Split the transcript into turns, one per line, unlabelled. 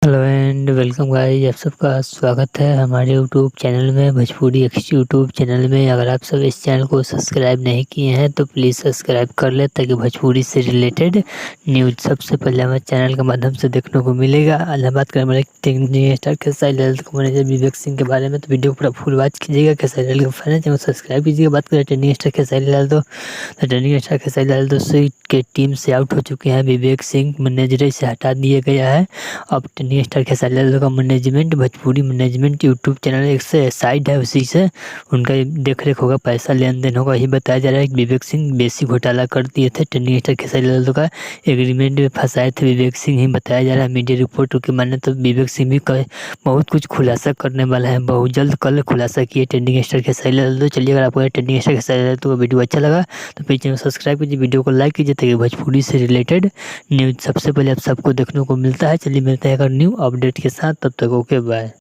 Hello and welcome guys, आप सबका स्वागत है हमारे यूट्यूब चैनल में, भोजपुरी एक्स यूट्यूब चैनल में। अगर आप सब इस चैनल को सब्सक्राइब नहीं किए हैं तो प्लीज़ सब्सक्राइब कर ले ताकि भोजपुरी से रिलेटेड न्यूज़ सबसे पहले हमारे चैनल के माध्यम से देखने को मिलेगा। आज हम बात करें हमारे टेक्निकल स्टार खेसारी लाल को मैनेजर विवेक सिंह के बारे में, तो वीडियो पूरा फुल वॉच कीजिएगा। खेसारी लाल के फैन चैनल सब्सक्राइब कीजिएगा। बात करें ट्रेंडिंग स्टार खेसारी लाल तो ट्रेंडिंग स्टार खेसारी लाल दोस्तों के टीम से आउट हो चुके हैं। विवेक सिंह मैनेजर से हटा दिया गया है। अब ट्रेंडिंग स्टार खेसारी लाल का management, Bhojpuri management YouTube channel एक से साइड है, उसी से उनका देख रेख होगा, पैसा लेन देन होगा। यही बताया जा रहा है कि विवेक सिंह बेसी घोटाला कर दिए थे। ट्रेंडिंग स्टार खेसारी लाल का एग्रीमेंट में फंसाए थे विवेक सिंह, ही बताया जा रहा है। मीडिया रिपोर्ट की माने तो विवेक सिंह भी बहुत कुछ खुलासा करने वाला है, बहुत जल्द कल खुलासा किए ट्रेंडिंग स्टार खेसारी लाल। तो चलिए, अगर आपको ट्रेंडिंग स्टार खेसारी लाल तो वीडियो अच्छा लगा तो प्लीज चैनल सब्सक्राइब कीजिए, वीडियो को लाइक कीजिए ताकि भोजपुरी से रिलेटेड न्यूज़ सबसे पहले आप सबको देखने को मिलता है। चलिए मिलते हैं अगर न्यू अपडेट के साथ, तब तक ओके बाय।